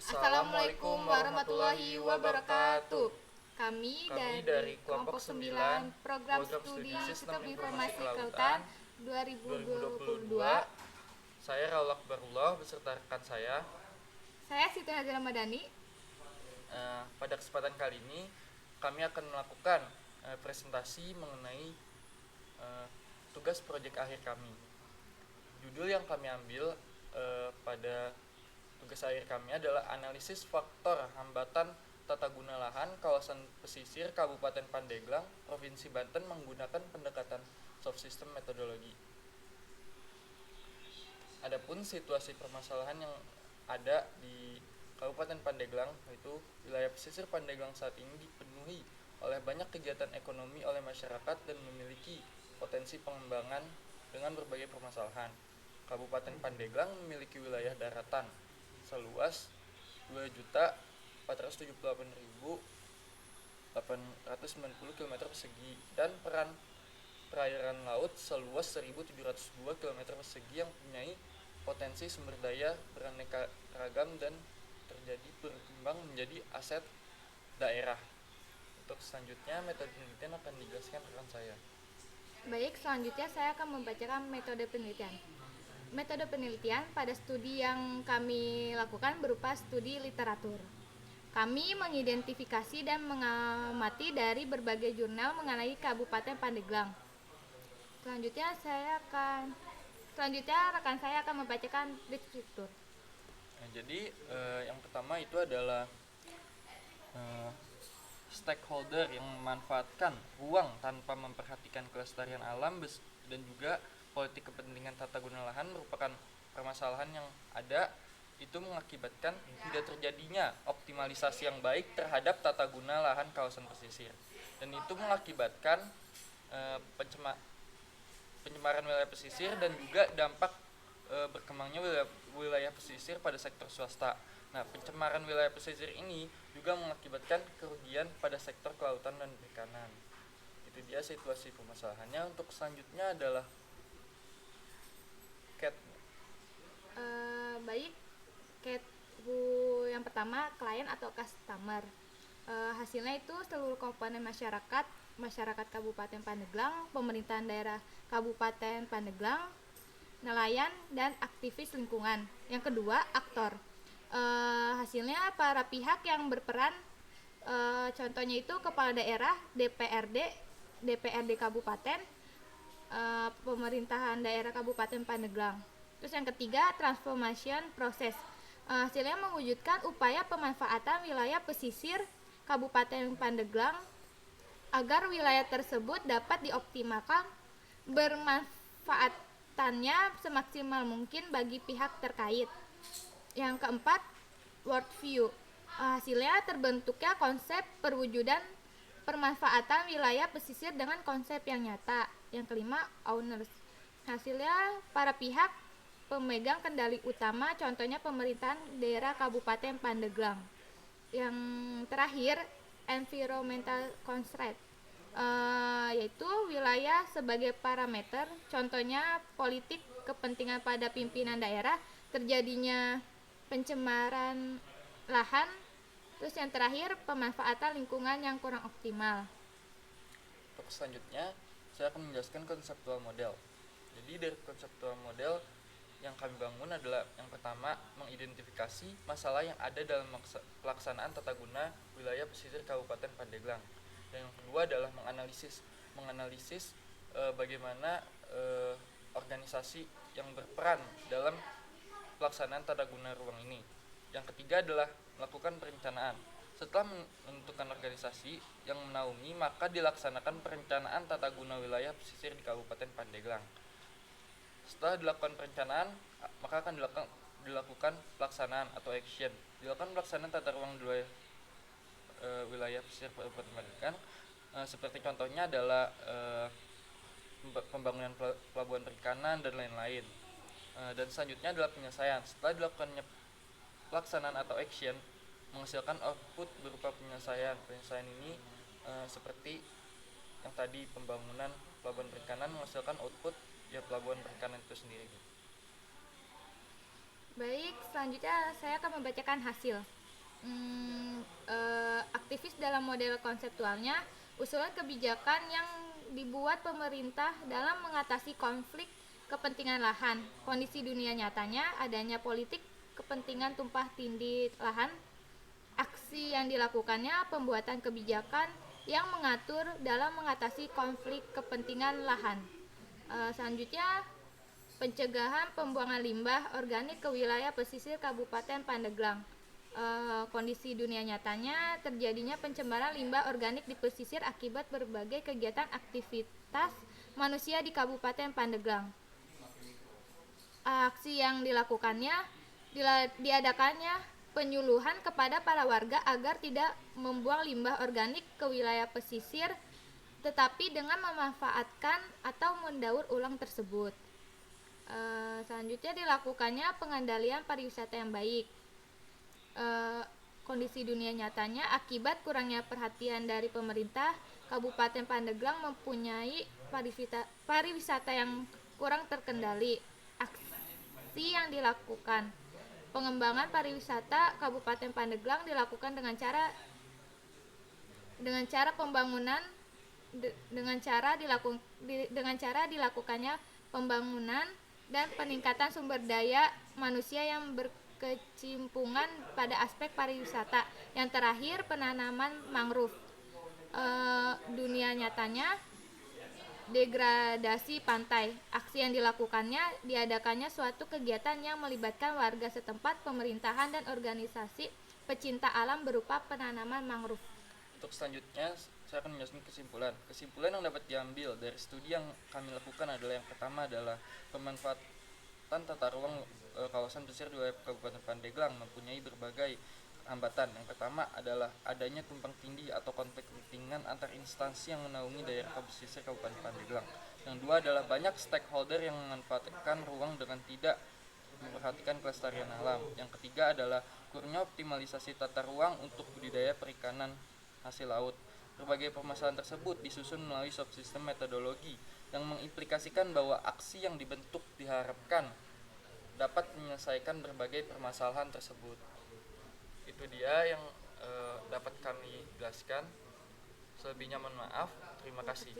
Assalamualaikum warahmatullahi wabarakatuh. Kami dari kelompok 9 program studi Sistem Informasi Kelautan 2022. Saya Raul Akbarullah beserta rekan saya. Saya Siti Nazila Madani. Pada kesempatan kali ini kami akan melakukan presentasi mengenai tugas proyek akhir kami. Judul yang kami ambil pada tugas akhir kami adalah analisis faktor hambatan tata guna lahan kawasan pesisir Kabupaten Pandeglang, Provinsi Banten menggunakan pendekatan soft system metodologi. Adapun situasi permasalahan yang ada di Kabupaten Pandeglang, yaitu wilayah pesisir Pandeglang saat ini dipenuhi oleh banyak kegiatan ekonomi oleh masyarakat dan memiliki potensi pengembangan dengan berbagai permasalahan. Kabupaten Pandeglang memiliki wilayah daratan seluas 2.478.890 km persegi dan perairan laut seluas 1.702 km persegi yang mempunyai potensi sumber daya beraneka ragam dan terjadi berkembang menjadi aset daerah. Untuk selanjutnya metode penelitian akan dijelaskan rekan saya. Baik, selanjutnya saya akan membacakan metode penelitian. Metode penelitian pada studi yang kami lakukan berupa studi literatur. Kami mengidentifikasi dan mengamati dari berbagai jurnal mengenai Kabupaten Pandeglang. Selanjutnya rekan saya akan membacakan deskriptor. Jadi yang pertama itu adalah stakeholder yang memanfaatkan ruang tanpa memperhatikan kelestarian alam dan juga politik kepentingan tata guna lahan merupakan permasalahan yang ada, itu mengakibatkan tidak terjadinya optimalisasi yang baik terhadap tata guna lahan kawasan pesisir, dan itu mengakibatkan pencemaran wilayah pesisir dan juga dampak berkembangnya wilayah pesisir pada sektor swasta. Nah, pencemaran wilayah pesisir ini juga mengakibatkan kerugian pada sektor kelautan dan perikanan. Itu dia situasi permasalahannya. Untuk selanjutnya adalah CAT. Baik, CAT yang pertama klien atau customer. Hasilnya itu seluruh komponen masyarakat Kabupaten Pandeglang, pemerintahan daerah Kabupaten Pandeglang, nelayan dan aktivis lingkungan. Yang kedua, aktor. Hasilnya para pihak yang berperan, contohnya itu kepala daerah, DPRD Kabupaten, pemerintahan daerah Kabupaten Pandeglang. Terus yang ketiga, transformation proses. Hasilnya mewujudkan upaya pemanfaatan wilayah pesisir Kabupaten Pandeglang agar wilayah tersebut dapat dioptimalkan bermanfaatannya semaksimal mungkin bagi pihak terkait. Yang keempat, worldview. Hasilnya terbentuknya konsep perwujudan permanfaatan wilayah pesisir dengan konsep yang nyata. Yang kelima, owners. Hasilnya para pihak pemegang kendali utama, contohnya pemerintahan daerah Kabupaten Pandeglang. Yang terakhir, environmental constraint, yaitu wilayah sebagai parameter, contohnya politik kepentingan pada pimpinan daerah, terjadinya pencemaran lahan. Terus yang terakhir, pemanfaatan lingkungan yang kurang optimal. Untuk selanjutnya saya akan menjelaskan konseptual model. Jadi dari konseptual model yang kami bangun adalah yang pertama, mengidentifikasi masalah yang ada dalam pelaksanaan tata guna wilayah pesisir Kabupaten Pandeglang. Dan yang kedua adalah menganalisis bagaimana organisasi yang berperan dalam pelaksanaan tata guna ruang ini. Yang ketiga adalah melakukan perencanaan. Setelah menentukan organisasi yang menaungi, maka dilaksanakan perencanaan tata guna wilayah pesisir di Kabupaten Pandeglang. Setelah dilakukan perencanaan, maka akan dilakukan pelaksanaan atau action. Dilakukan pelaksanaan tata ruang wilayah pesisir Kabupaten Pandeglang. Seperti contohnya adalah pembangunan pelabuhan perikanan dan lain-lain. Dan selanjutnya adalah penyelesaian. Setelah dilakukannya pelaksanaan atau action, menghasilkan output berupa penyelesaian. Penyelesaian ini seperti yang tadi, pembangunan pelabuhan perikanan menghasilkan output ya pelabuhan perikanan itu sendiri. Baik, selanjutnya saya akan membacakan hasil. Aktivis dalam model konseptualnya, usulan kebijakan yang dibuat pemerintah dalam mengatasi konflik kepentingan lahan. Kondisi dunia nyatanya adanya politik kepentingan tumpah tindih lahan. Aksi yang dilakukannya pembuatan kebijakan yang mengatur dalam mengatasi konflik kepentingan lahan. Selanjutnya, pencegahan pembuangan limbah organik ke wilayah pesisir Kabupaten Pandeglang. Kondisi dunia nyatanya terjadinya pencemaran limbah organik di pesisir akibat berbagai kegiatan aktivitas manusia di Kabupaten Pandeglang. Aksi yang dilakukannya diadakannya penyuluhan kepada para warga agar tidak membuang limbah organik ke wilayah pesisir, tetapi dengan memanfaatkan atau mendaur ulang tersebut. Selanjutnya dilakukannya pengandalian pariwisata yang baik. Kondisi dunia nyatanya akibat kurangnya perhatian dari pemerintah, Kabupaten Pandeglang mempunyai pariwisata yang kurang terkendali. Aksi yang dilakukan, pengembangan pariwisata Kabupaten Pandeglang dilakukan dengan cara pembangunan dengan cara dilakukannya pembangunan dan peningkatan sumber daya manusia yang berkecimpungan pada aspek pariwisata. Yang terakhir, penanaman mangrove. Dunia nyatanya degradasi pantai. Aksi yang diadakannya suatu kegiatan yang melibatkan warga setempat, pemerintahan, dan organisasi pecinta alam berupa penanaman mangrove. Untuk selanjutnya, saya akan menjelaskan kesimpulan. Kesimpulan yang dapat diambil dari studi yang kami lakukan adalah yang pertama adalah pemanfaatan tata ruang kawasan pesisir di wilayah Kabupaten Pandeglang mempunyai berbagai hambatan. Yang pertama adalah adanya tumpang tindih atau konflik kepentingan antar instansi yang menaungi daerah pesisir Kabupaten Pandeglang. Yang dua adalah banyak stakeholder yang memanfaatkan ruang dengan tidak memperhatikan kelestarian alam. Yang ketiga adalah kurangnya optimalisasi tata ruang untuk budidaya perikanan hasil laut. Berbagai permasalahan tersebut disusun melalui subsistem metodologi yang mengimplikasikan bahwa aksi yang dibentuk diharapkan dapat menyelesaikan berbagai permasalahan tersebut. Itu dia yang dapat kami jelaskan. Selebihnya mohon maaf. Terima kasih.